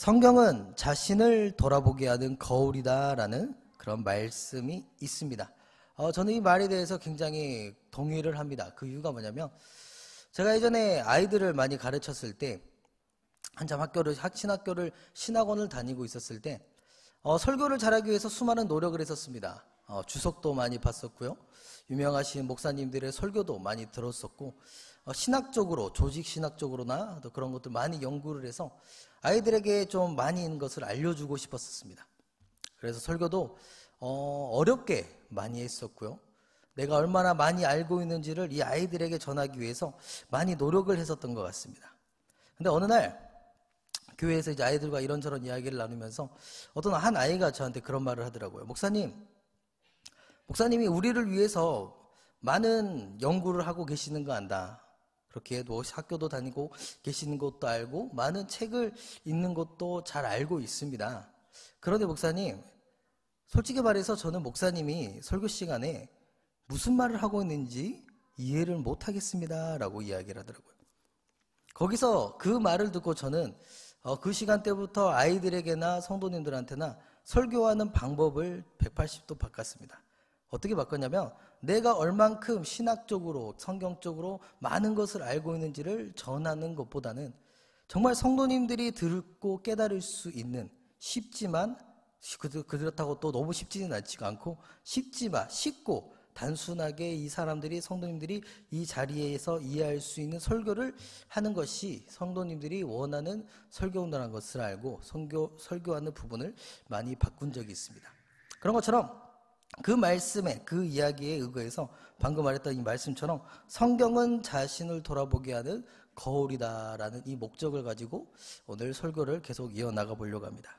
성경은 자신을 돌아보게 하는 거울이다라는 그런 말씀이 있습니다. 저는 이 말에 대해서 굉장히 동의를 합니다. 그 이유가 뭐냐면 제가 예전에 아이들을 많이 가르쳤을 때 한참 신학원을 다니고 있었을 때 설교를 잘하기 위해서 수많은 노력을 했었습니다. 주석도 많이 봤었고요. 유명하신 목사님들의 설교도 많이 들었었고 신학적으로 조직신학적으로나 또 그런 것들 많이 연구를 해서 아이들에게 좀 많이 있는 것을 알려주고 싶었습니다. 그래서 설교도 어렵게 많이 했었고요. 내가 얼마나 많이 알고 있는지를 이 아이들에게 전하기 위해서 많이 노력을 했었던 것 같습니다. 근데 어느 날 교회에서 이제 아이들과 이런저런 이야기를 나누면서 어떤 한 아이가 저한테 그런 말을 하더라고요. 목사님이 우리를 위해서 많은 연구를 하고 계시는 거 안다. 그렇게 학교도 다니고 계시는 것도 알고 많은 책을 읽는 것도 잘 알고 있습니다. 그런데 목사님, 솔직히 말해서 저는 목사님이 설교 시간에 무슨 말을 하고 있는지 이해를 못하겠습니다 라고 이야기를 하더라고요. 거기서 그 말을 듣고 저는 그 시간대부터 아이들에게나 성도님들한테나 설교하는 방법을 180도 바꿨습니다. 어떻게 바꿨냐면 내가 얼만큼 신학적으로 성경적으로 많은 것을 알고 있는지를 전하는 것보다는 정말 성도님들이 듣고 깨달을 수 있는 쉽지만 그렇다고 또 너무 쉽지는 않지가 않고 쉽지만 쉽고 단순하게 이 사람들이 성도님들이 이 자리에서 이해할 수 있는 설교를 하는 것이 성도님들이 원하는 설교라는 것을 알고 설교하는 부분을 많이 바꾼 적이 있습니다. 그런 것처럼 그 말씀에 그 이야기에 의거해서 방금 말했던 이 말씀처럼 성경은 자신을 돌아보게 하는 거울이다라는 이 목적을 가지고 오늘 설교를 계속 이어나가 보려고 합니다.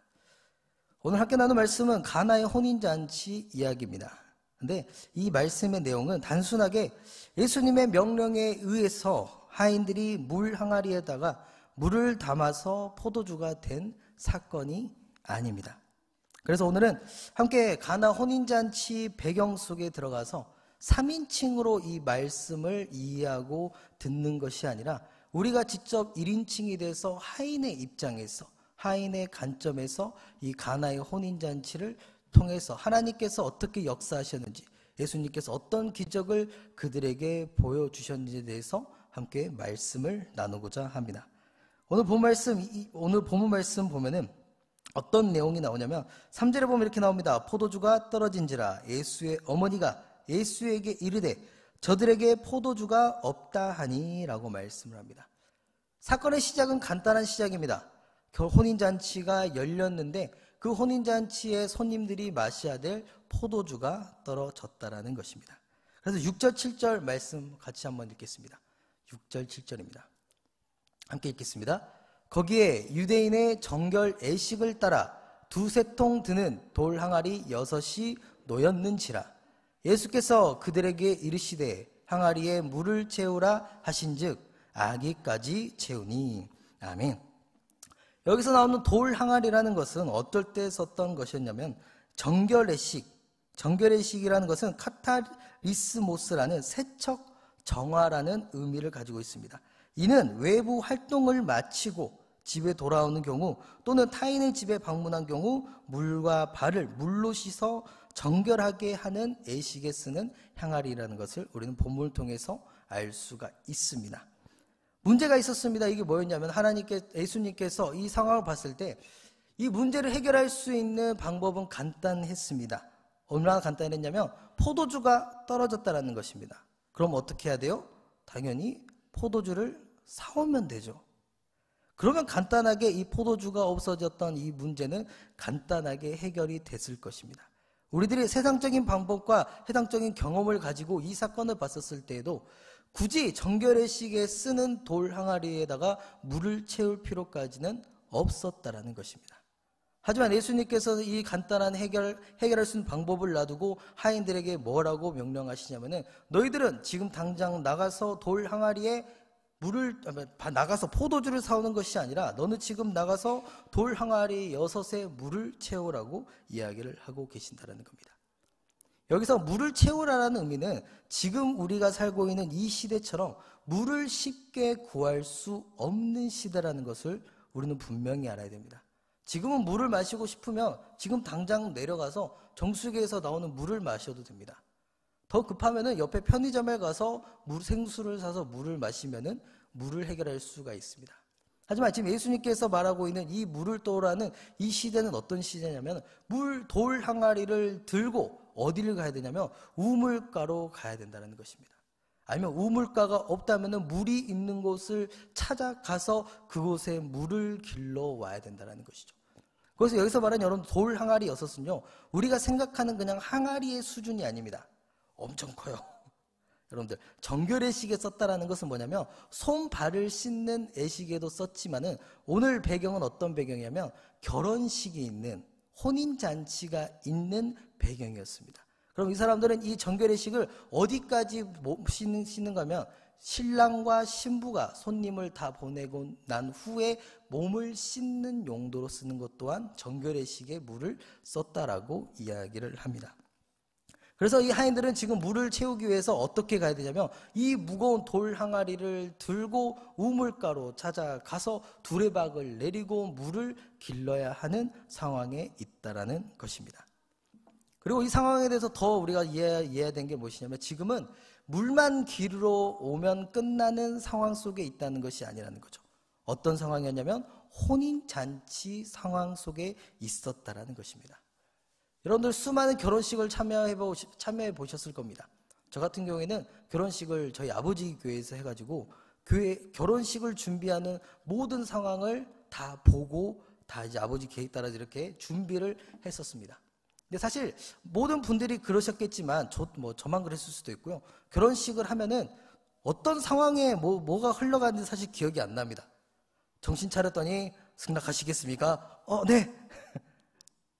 오늘 함께 나눌 말씀은 가나의 혼인잔치 이야기입니다. 근데 이 말씀의 내용은 단순하게 예수님의 명령에 의해서 하인들이 물 항아리에다가 물을 담아서 포도주가 된 사건이 아닙니다. 그래서 오늘은 함께 가나 혼인잔치 배경 속에 들어가서 3인칭으로 이 말씀을 이해하고 듣는 것이 아니라 우리가 직접 1인칭이 돼서 하인의 입장에서 하인의 관점에서 이 가나의 혼인잔치를 통해서 하나님께서 어떻게 역사하셨는지 예수님께서 어떤 기적을 그들에게 보여주셨는지에 대해서 함께 말씀을 나누고자 합니다. 오늘 본문 말씀 보면은 어떤 내용이 나오냐면 3절에 보면 이렇게 나옵니다. 포도주가 떨어진지라 예수의 어머니가 예수에게 이르되 저들에게 포도주가 없다 하니 라고 말씀을 합니다. 사건의 시작은 간단한 시작입니다. 혼인잔치가 열렸는데 그 혼인잔치에 손님들이 마셔야 될 포도주가 떨어졌다라는 것입니다. 그래서 6절 7절 말씀 같이 한번 읽겠습니다. 6절 7절입니다. 함께 읽겠습니다. 거기에 유대인의 정결 예식을 따라 두세 통 드는 돌 항아리 6이 놓였는지라 예수께서 그들에게 이르시되 항아리에 물을 채우라 하신즉 아기까지 채우니. 아멘. 여기서 나오는 돌 항아리라는 것은 어떨 때 썼던 것이었냐면 정결의식이라는 것은 카타리스모스라는 세척 정화라는 의미를 가지고 있습니다. 이는 외부 활동을 마치고 집에 돌아오는 경우 또는 타인의 집에 방문한 경우 물과 발을 물로 씻어 정결하게 하는 예식에 쓰는 향아리라는 것을 우리는 본문을 통해서 알 수가 있습니다. 문제가 있었습니다. 이게 뭐였냐면 예수님께서 이 상황을 봤을 때 이 문제를 해결할 수 있는 방법은 간단했습니다. 얼마나 간단했냐면 포도주가 떨어졌다는 것입니다. 그럼 어떻게 해야 돼요? 당연히 포도주를 사오면 되죠. 그러면 간단하게 이 포도주가 없어졌던 이 문제는 간단하게 해결이 됐을 것입니다. 우리들이 세상적인 방법과 해당적인 경험을 가지고 이 사건을 봤었을 때에도 굳이 정결의식에 쓰는 돌 항아리에다가 물을 채울 필요까지는 없었다라는 것입니다. 하지만 예수님께서는 이 간단한 해결할 수 있는 방법을 놔두고 하인들에게 뭐라고 명령하시냐면은 너희들은 지금 당장 나가서 돌 항아리에 나가서 포도주를 사오는 것이 아니라 너는 지금 나가서 돌 항아리 6에 물을 채우라고 이야기를 하고 계신다는 겁니다. 여기서 물을 채우라는 의미는 지금 우리가 살고 있는 이 시대처럼 물을 쉽게 구할 수 없는 시대라는 것을 우리는 분명히 알아야 됩니다. 지금은 물을 마시고 싶으면 지금 당장 내려가서 정수기에서 나오는 물을 마셔도 됩니다. 더 급하면은 옆에 편의점에 가서 생수를 사서 물을 마시면은 물을 해결할 수가 있습니다. 하지만 지금 예수님께서 말하고 있는 이 물을 떠오라는 이 시대는 어떤 시대냐면 돌 항아리를 들고 어디를 가야 되냐면 우물가로 가야 된다는 것입니다. 아니면 우물가가 없다면 물이 있는 곳을 찾아가서 그곳에 물을 길러와야 된다는 것이죠. 그래서 여기서 말하는 여러분 돌 항아리 여섯은요, 우리가 생각하는 그냥 항아리의 수준이 아닙니다. 엄청 커요. 여러분들 정결의식에 썼다라는 것은 뭐냐면 손발을 씻는 애식에도 썼지만은 오늘 배경은 어떤 배경이냐면 결혼식이 있는 혼인잔치가 있는 배경이었습니다. 그럼 이 사람들은 이 정결의식을 어디까지 씻는가 하면 신랑과 신부가 손님을 다 보내고 난 후에 몸을 씻는 용도로 쓰는 것 또한 정결의식에 물을 썼다라고 이야기를 합니다. 그래서 이 하인들은 지금 물을 채우기 위해서 어떻게 가야 되냐면 이 무거운 돌 항아리를 들고 우물가로 찾아가서 두레박을 내리고 물을 길러야 하는 상황에 있다라는 것입니다. 그리고 이 상황에 대해서 더 우리가 이해해야 되는 게 무엇이냐면 지금은 물만 기르러 오면 끝나는 상황 속에 있다는 것이 아니라는 거죠. 어떤 상황이었냐면 혼인잔치 상황 속에 있었다라는 것입니다. 여러분들 수많은 결혼식을 참여해 보셨을 겁니다. 저 같은 경우에는 결혼식을 저희 아버지 교회에서 해가지고 결혼식을 준비하는 모든 상황을 다 보고 다 이제 아버지 계획 따라 이렇게 준비를 했었습니다. 근데 사실 모든 분들이 그러셨겠지만 저만 그랬을 수도 있고요. 결혼식을 하면은 어떤 상황에 뭐가 흘러가는지 사실 기억이 안 납니다. 정신 차렸더니 승낙하시겠습니까? 네.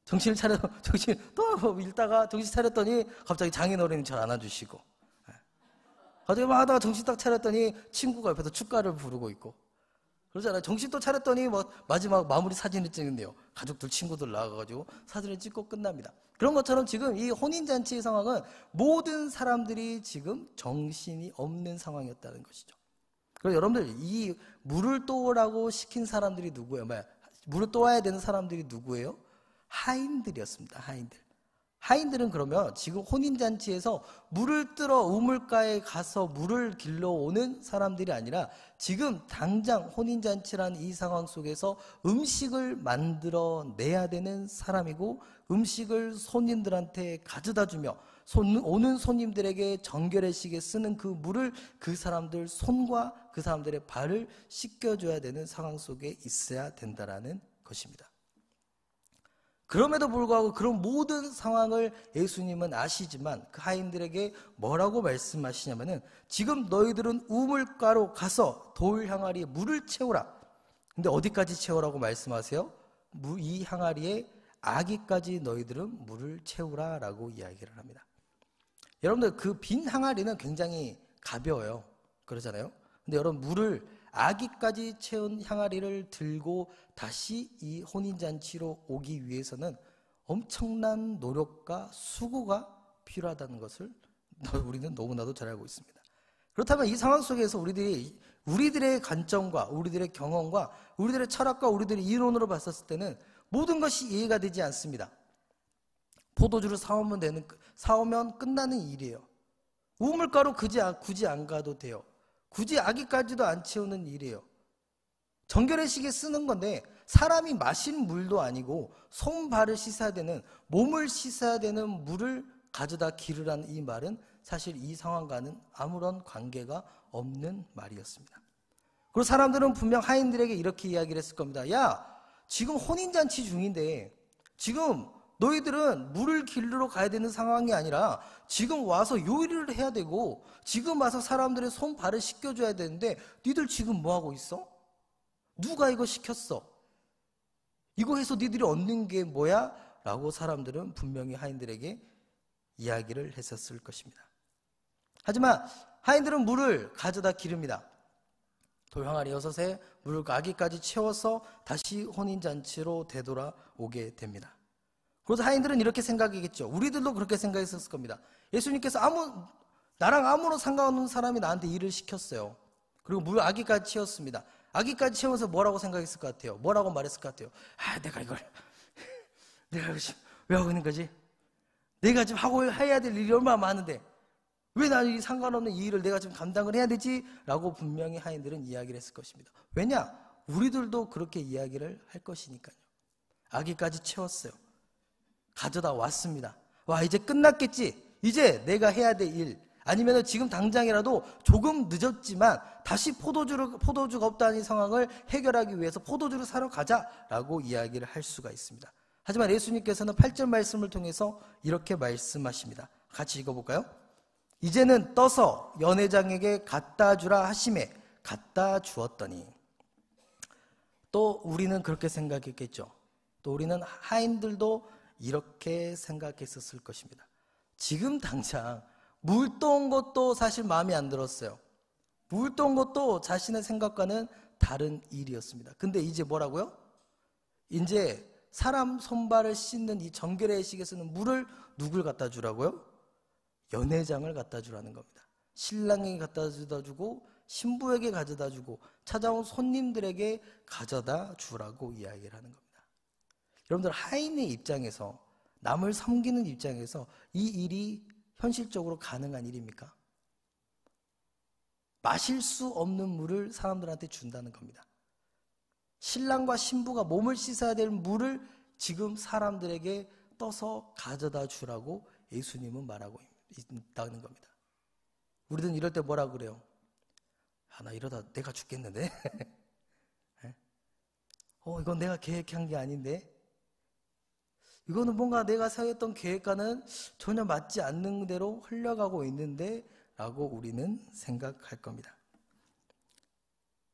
정신 또 읽다가 정신 차렸더니 갑자기 장인어른이 절 안아주시고, 갑자기 막 하다가 정신 딱 차렸더니 친구가 옆에서 축가를 부르고 있고 그러잖아요. 정신 또 차렸더니 마지막 마무리 사진을 찍는데요. 가족들 친구들 나와가지고 사진을 찍고 끝납니다. 그런 것처럼 지금 이 혼인잔치의 상황은 모든 사람들이 지금 정신이 없는 상황이었다는 것이죠. 그리고 여러분들 이 물을 떠오라고 시킨 사람들이 누구예요? 물을 떠와야 되는 사람들이 누구예요? 하인들이었습니다. 하인들은 그러면 지금 혼인잔치에서 물을 뜨러 우물가에 가서 물을 길러오는 사람들이 아니라 지금 당장 혼인잔치라는 이 상황 속에서 음식을 만들어내야 되는 사람이고 음식을 손님들한테 가져다 주며 오는 손님들에게 정결의식에 쓰는 그 물을 그 사람들 손과 그 사람들의 발을 씻겨줘야 되는 상황 속에 있어야 된다는 것입니다. 그럼에도 불구하고 그런 모든 상황을 예수님은 아시지만 그 하인들에게 뭐라고 말씀하시냐면은 지금 너희들은 우물가로 가서 돌 항아리에 물을 채우라. 근데 어디까지 채우라고 말씀하세요? 이 항아리에 아기까지 너희들은 물을 채우라라고 이야기를 합니다. 여러분들 그 빈 항아리는 굉장히 가벼워요. 그러잖아요. 근데 여러분 물을 아기까지 채운 항아리를 들고 다시 이 혼인잔치로 오기 위해서는 엄청난 노력과 수고가 필요하다는 것을 우리는 너무나도 잘 알고 있습니다. 그렇다면 이 상황 속에서 우리들의 관점과 우리들의 경험과 우리들의 철학과 우리들의 이론으로 봤었을 때는 모든 것이 이해가 되지 않습니다. 포도주를 사오면 끝나는 일이에요. 우물가로 굳이 안 가도 돼요. 굳이 아기까지도 안 채우는 일이에요. 정결의식에 쓰는 건데 사람이 마신 물도 아니고 손발을 씻어야 되는, 몸을 씻어야 되는 물을 가져다 기르라는 이 말은 사실 이 상황과는 아무런 관계가 없는 말이었습니다. 그리고 사람들은 분명 하인들에게 이렇게 이야기를 했을 겁니다. 야, 지금 혼인잔치 중인데 지금 너희들은 물을 길르러 가야 되는 상황이 아니라 지금 와서 요리를 해야 되고 지금 와서 사람들의 손발을 씻겨줘야 되는데 니들 지금 뭐하고 있어? 누가 이거 시켰어? 이거 해서 니들이 얻는 게 뭐야? 라고 사람들은 분명히 하인들에게 이야기를 했었을 것입니다. 하지만 하인들은 물을 가져다 기릅니다. 돌항아리 6에 물을 아기까지 채워서 다시 혼인잔치로 되돌아오게 됩니다. 그래서 하인들은 이렇게 생각하겠죠. 우리들도 그렇게 생각했었을 겁니다. 예수님께서 나랑 아무런 상관없는 사람이 나한테 일을 시켰어요. 그리고 물 아기까지 채웠습니다. 아기까지 채우면서 뭐라고 생각했을 것 같아요? 뭐라고 말했을 것 같아요? 내가 이걸 지금 왜 하고 있는 거지? 내가 지금 해야 될 일이 얼마나 많은데 왜 나는 상관없는 이 일을 내가 지금 감당을 해야 되지? 라고 분명히 하인들은 이야기를 했을 것입니다. 왜냐? 우리들도 그렇게 이야기를 할 것이니까요. 아기까지 채웠어요. 가져다 왔습니다. 와, 이제 끝났겠지? 이제 내가 해야 될 일, 아니면 지금 당장이라도 조금 늦었지만 다시 포도주가 없다는 상황을 해결하기 위해서 포도주를 사러 가자라고 이야기를 할 수가 있습니다. 하지만 예수님께서는 8절 말씀을 통해서 이렇게 말씀하십니다. 같이 읽어볼까요? 이제는 떠서 연회장에게 갖다 주라 하심에 갖다 주었더니. 또 우리는 그렇게 생각했겠죠. 또 우리는 하인들도 이렇게 생각했었을 것입니다. 지금 당장 물 떠온 것도 사실 마음에 안 들었어요. 물 떠온 것도 자신의 생각과는 다른 일이었습니다. 근데 이제 뭐라고요? 이제 사람 손발을 씻는 이 정결례식에서는 물을 누굴 갖다 주라고요? 연회장을 갖다 주라는 겁니다. 신랑에게 갖다 주고 신부에게 가져다 주고 찾아온 손님들에게 가져다 주라고 이야기를 하는 겁니다. 여러분들, 하인의 입장에서, 남을 섬기는 입장에서 이 일이 현실적으로 가능한 일입니까? 마실 수 없는 물을 사람들한테 준다는 겁니다. 신랑과 신부가 몸을 씻어야 될 물을 지금 사람들에게 떠서 가져다 주라고 예수님은 말하고 있다는 겁니다. 우리는 이럴 때 뭐라 그래요? 나 이러다 내가 죽겠는데? 이건 내가 계획한 게 아닌데? 이거는 뭔가 내가 세웠던 계획과는 전혀 맞지 않는 대로 흘러가고 있는데? 라고 우리는 생각할 겁니다.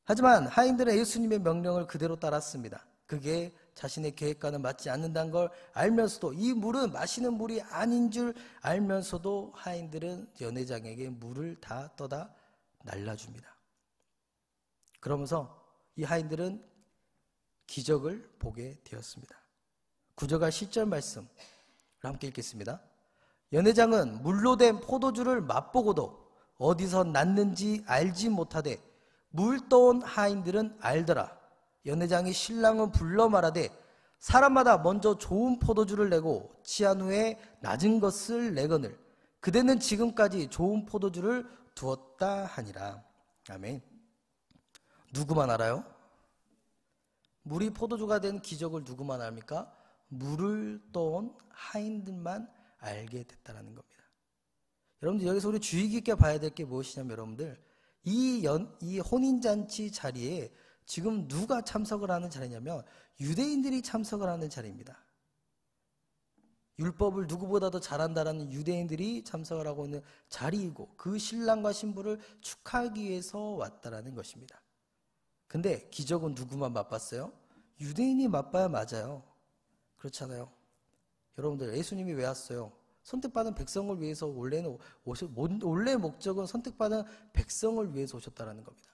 하지만 하인들은 예수님의 명령을 그대로 따랐습니다. 그게 자신의 계획과는 맞지 않는다는 걸 알면서도, 이 물은 마시는 물이 아닌 줄 알면서도 하인들은 연회장에게 물을 다 떠다 날라줍니다. 그러면서 이 하인들은 기적을 보게 되었습니다. 9절과 10절 말씀을 함께 읽겠습니다. 연회장은 물로 된 포도주를 맛보고도 어디서 났는지 알지 못하되 물 떠온 하인들은 알더라. 연회장이 신랑은 불러 말하되 사람마다 먼저 좋은 포도주를 내고 취한 후에 낮은 것을 내거늘 그대는 지금까지 좋은 포도주를 두었다 하니라. 아멘. 누구만 알아요? 물이 포도주가 된 기적을 누구만 압니까? 물을 떠온 하인들만 알게 됐다는 겁니다. 여러분들, 여기서 우리 주의 깊게 봐야 될 게 무엇이냐면, 여러분들, 이 혼인잔치 자리에 지금 누가 참석을 하는 자리냐면 유대인들이 참석을 하는 자리입니다. 율법을 누구보다도 잘한다라는 유대인들이 참석을 하고 있는 자리이고 그 신랑과 신부를 축하하기 위해서 왔다라는 것입니다. 근데 기적은 누구만 맛봤어요? 유대인이 맛봐야 맞아요. 그렇잖아요. 여러분들, 예수님이 왜 왔어요? 선택받은 백성을 위해서 원래 목적은 선택받은 백성을 위해서 오셨다는 겁니다.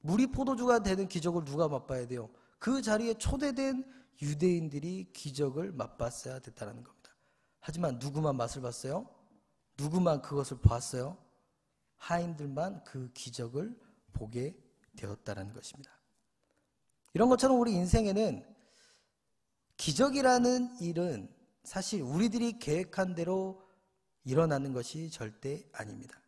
물이 포도주가 되는 기적을 누가 맛봐야 돼요? 그 자리에 초대된 유대인들이 기적을 맛봤어야 됐다는 겁니다. 하지만 누구만 맛을 봤어요? 누구만 그것을 보았어요? 하인들만 그 기적을 보게 되었다는 것입니다. 이런 것처럼 우리 인생에는 기적이라는 일은 사실 우리들이 계획한 대로 일어나는 것이 절대 아닙니다.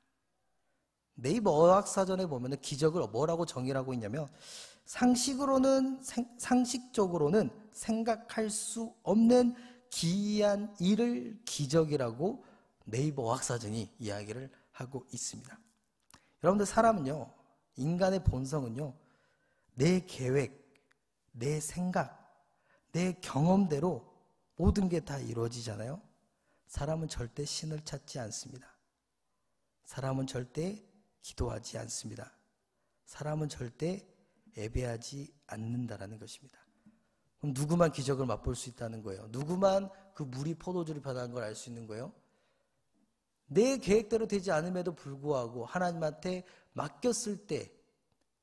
네이버 어학사전에 보면 기적을 뭐라고 정의하고 있냐면 상식적으로는 생각할 수 없는 기이한 일을 기적이라고 네이버 어학사전이 이야기를 하고 있습니다. 여러분들, 사람은요, 인간의 본성은요, 내 계획, 내 생각, 내 경험대로 모든 게 다 이루어지잖아요. 사람은 절대 신을 찾지 않습니다. 사람은 절대 기도하지 않습니다. 사람은 절대 예배하지 않는다라는 것입니다. 그럼 누구만 기적을 맛볼 수 있다는 거예요? 누구만 그 물이 포도주로 변하는 걸 알 수 있는 거예요? 내 계획대로 되지 않음에도 불구하고 하나님한테 맡겼을 때,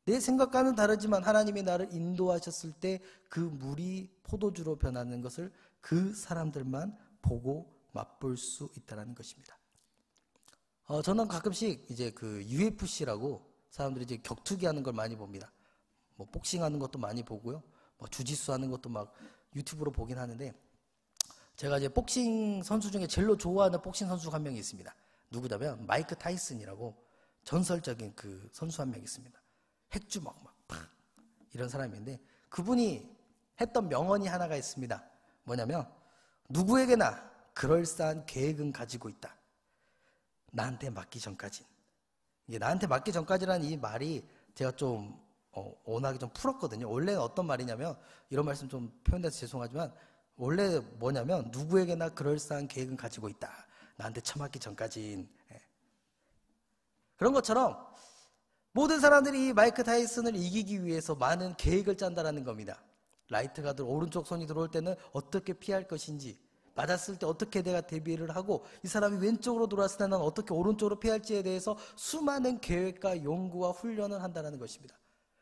내 생각과는 다르지만 하나님이 나를 인도하셨을 때 그 물이 포도주로 변하는 것을 그 사람들만 보고 맛볼 수 있다는 것입니다. 저는 가끔씩 이제 그 UFC라고 사람들이 이제 격투기 하는 걸 많이 봅니다. 뭐 복싱하는 것도 많이 보고요. 뭐 주짓수 하는 것도 막 유튜브로 보긴 하는데, 제가 이제 복싱 선수 중에 제일로 좋아하는 복싱 선수가 한 명이 있습니다. 누구냐면 마이크 타이슨이라고 전설적인 그 선수 한 명 있습니다. 핵주먹 막 팍 이런 사람인데, 그분이 했던 명언이 하나가 있습니다. 뭐냐면 누구에게나 그럴싸한 계획은 가지고 있다. 나한테 맞기 전까진. 이게 나한테 맞기 전까지라는 이 말이 제가 좀 온화하게 좀 풀었거든요. 원래는 어떤 말이냐면, 이런 말씀 좀 표현돼서 죄송하지만, 원래 뭐냐면 누구에게나 그럴싸한 계획은 가지고 있다. 나한테 처맞기 전까진. 그런 것처럼 모든 사람들이 이 마이크 타이슨을 이기기 위해서 많은 계획을 짠다라는 겁니다. 라이트가 오른쪽 손이 들어올 때는 어떻게 피할 것인지, 맞았을 때 어떻게 내가 대비를 하고, 이 사람이 왼쪽으로 돌아왔을 때는 어떻게 오른쪽으로 피할지에 대해서 수많은 계획과 연구와 훈련을 한다는 것입니다.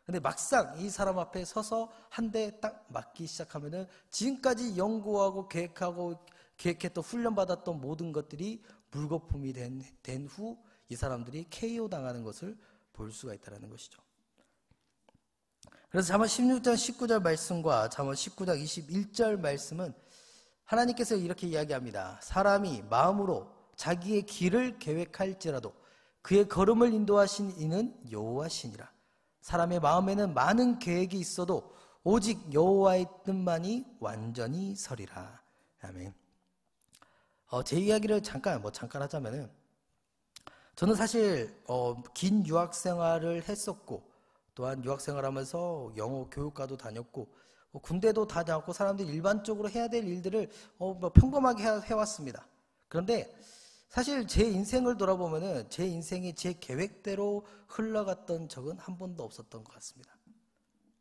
근데 막상 이 사람 앞에 서서 한 대 딱 맞기 시작하면은 지금까지 연구하고 계획했던 훈련받았던 모든 것들이 물거품이 된 후 이 사람들이 KO 당하는 것을 볼 수가 있다는 것이죠. 그래서 잠언 16장 19절 말씀과 잠언 19장 21절 말씀은 하나님께서 이렇게 이야기합니다. 사람이 마음으로 자기의 길을 계획할지라도 그의 걸음을 인도하신 이는 여호와시니라. 사람의 마음에는 많은 계획이 있어도 오직 여호와의 뜻만이 완전히 서리라. 아멘. 제 이야기를 잠깐 하자면은, 저는 사실 긴 유학 생활을 했었고, 또한 유학 생활하면서 영어 교육과도 다녔고, 군대도 다녔고, 사람들이 일반적으로 해야 될 일들을 평범하게 해왔습니다. 그런데 사실 제 인생을 돌아보면은 제 인생이 제 계획대로 흘러갔던 적은 한 번도 없었던 것 같습니다.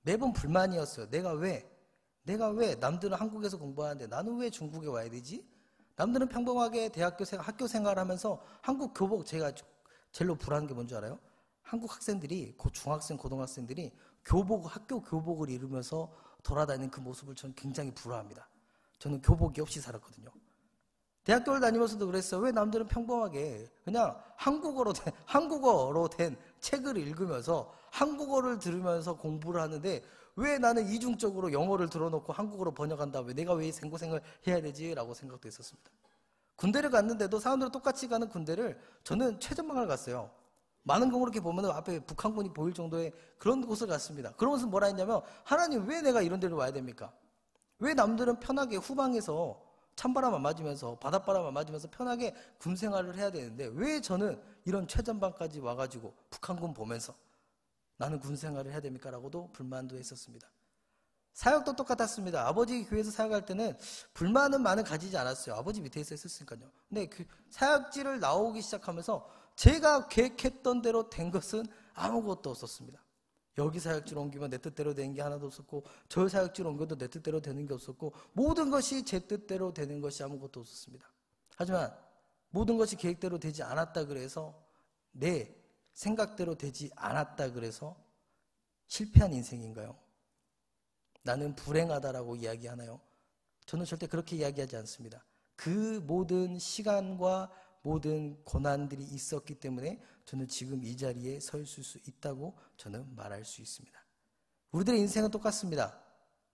매번 불만이었어요. 내가 왜 남들은 한국에서 공부하는데 나는 왜 중국에 와야 되지? 남들은 평범하게 학교 생활하면서 한국 교복, 제가 제일로 불안한 게 뭔지 알아요? 한국 학생들이, 중학생, 고등학생들이 학교 교복을 입으면서 돌아다니는 그 모습을 저는 굉장히 부러워합니다. 저는 교복이 없이 살았거든요. 대학교를 다니면서도 그랬어요. 왜 남들은 평범하게 그냥 한국어로 된 책을 읽으면서 한국어를 들으면서 공부를 하는데, 왜 나는 이중적으로 영어를 들어놓고 한국어로 번역한 다음에 내가 왜 생고생을 해야 되지? 라고 생각도 했었습니다. 군대를 갔는데도 사람들은 똑같이 가는 군대를 저는 최전방을 갔어요. 많은 경우로 이렇게 보면 앞에 북한군이 보일 정도의 그런 곳을 갔습니다. 그러면서 뭐라 했냐면, 하나님 왜 내가 이런 데를 와야 됩니까? 왜 남들은 편하게 후방에서 찬바람 안 맞으면서 바닷바람 안 맞으면서 편하게 군 생활을 해야 되는데, 왜 저는 이런 최전방까지 와가지고 북한군 보면서 나는 군 생활을 해야 됩니까? 라고도 불만도 했었습니다. 사역도 똑같았습니다. 아버지 교회에서 사역할 때는 불만은 많이 가지지 않았어요. 아버지 밑에서 했었으니까요. 근데 그 사역지를 나오기 시작하면서 제가 계획했던 대로 된 것은 아무것도 없었습니다. 여기 사역지로 옮기면 내 뜻대로 되는 게 하나도 없었고, 저 사역지로 옮겨도 내 뜻대로 되는 게 없었고, 모든 것이 제 뜻대로 되는 것이 아무것도 없었습니다. 하지만 모든 것이 계획대로 되지 않았다 그래서, 내 생각대로 되지 않았다 그래서 실패한 인생인가요? 나는 불행하다라고 이야기하나요? 저는 절대 그렇게 이야기하지 않습니다. 그 모든 시간과 모든 고난들이 있었기 때문에 저는 지금 이 자리에 서 있을 수 있다고 저는 말할 수 있습니다. 우리들의 인생은 똑같습니다.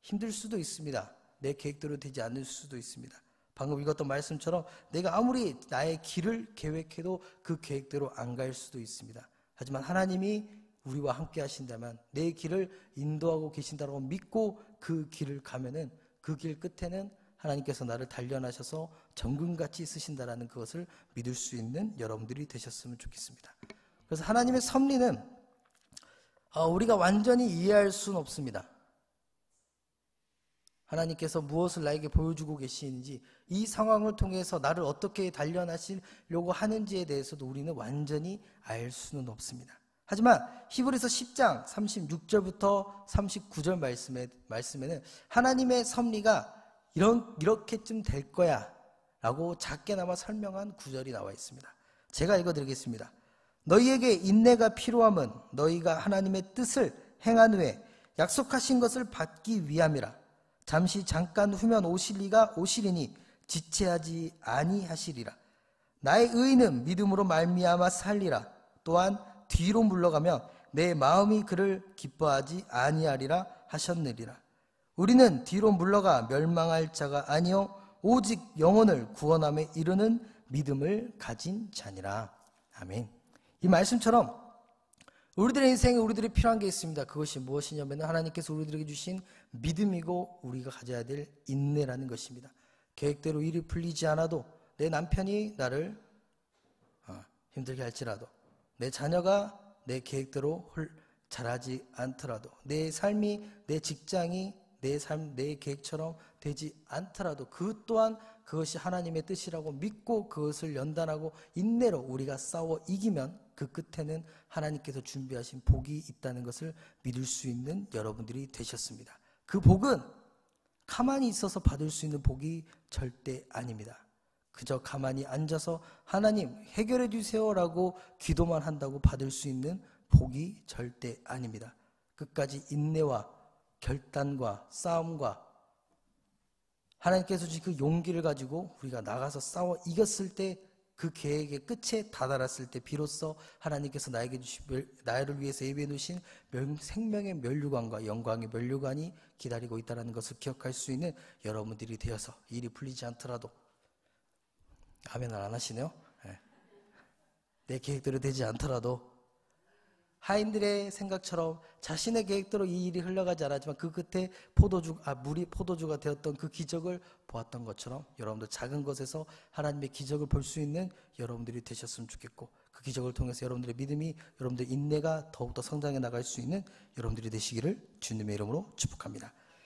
힘들 수도 있습니다. 내 계획대로 되지 않을 수도 있습니다. 방금 읽었던 말씀처럼 내가 아무리 나의 길을 계획해도 그 계획대로 안 갈 수도 있습니다. 하지만 하나님이 우리와 함께 하신다면, 내 길을 인도하고 계신다고 믿고 그 길을 가면은, 그 길 끝에는 하나님께서 나를 단련하셔서 정금같이 쓰신다라는 그것을 믿을 수 있는 여러분들이 되셨으면 좋겠습니다. 그래서 하나님의 섭리는 우리가 완전히 이해할 수는 없습니다. 하나님께서 무엇을 나에게 보여주고 계시는지, 이 상황을 통해서 나를 어떻게 단련하시려고 하는지에 대해서도 우리는 완전히 알 수는 없습니다. 하지만 히브리서 10장 36절부터 39절 말씀에는 하나님의 섭리가 이렇게쯤 될 거야 라고 작게나마 설명한 구절이 나와 있습니다. 제가 읽어드리겠습니다. 너희에게 인내가 필요함은 너희가 하나님의 뜻을 행한 후에 약속하신 것을 받기 위함이라. 잠깐 후면 오시리니 지체하지 아니하시리라. 나의 의인은 믿음으로 말미암아 살리라. 또한 뒤로 물러가면 내 마음이 그를 기뻐하지 아니하리라 하셨느니라. 우리는 뒤로 물러가 멸망할 자가 아니요 오직 영혼을 구원함에 이르는 믿음을 가진 자니라. 아멘. 이 말씀처럼 우리들의 인생에 우리들이 필요한 게 있습니다. 그것이 무엇이냐면 하나님께서 우리들에게 주신 믿음이고 우리가 가져야 될 인내라는 것입니다. 계획대로 일이 풀리지 않아도 내 남편이 나를 힘들게 할지라도 내 자녀가 내 계획대로 잘하지 않더라도 내 삶이 내 직장이 내 계획처럼 되지 않더라도 그 또한 그것이 하나님의 뜻이라고 믿고 그것을 연단하고 인내로 우리가 싸워 이기면 그 끝에는 하나님께서 준비하신 복이 있다는 것을 믿을 수 있는 여러분들이 되셨습니다. 그 복은 가만히 있어서 받을 수 있는 복이 절대 아닙니다. 그저 가만히 앉아서 하나님 해결해 주세요라고 기도만 한다고 받을 수 있는 복이 절대 아닙니다. 끝까지 인내와 결단과 싸움과 하나님께서 주신 그 용기를 가지고 우리가 나가서 싸워 이겼을 때 그 계획의 끝에 다다랐을 때 비로소 하나님께서 나를 위해서 예비해 놓으신 생명의 면류관과 영광의 면류관이 기다리고 있다는 것을 기억할 수 있는 여러분들이 되어서 일이 풀리지 않더라도 아멘을 안 하시네요. 네. 내 계획대로 되지 않더라도 하인들의 생각처럼 자신의 계획대로 이 일이 흘러가지 않았지만 그 끝에 물이 포도주가 되었던 그 기적을 보았던 것처럼 여러분들 작은 것에서 하나님의 기적을 볼 수 있는 여러분들이 되셨으면 좋겠고 그 기적을 통해서 여러분들의 믿음이 여러분들의 인내가 더욱더 성장해 나갈 수 있는 여러분들이 되시기를 주님의 이름으로 축복합니다.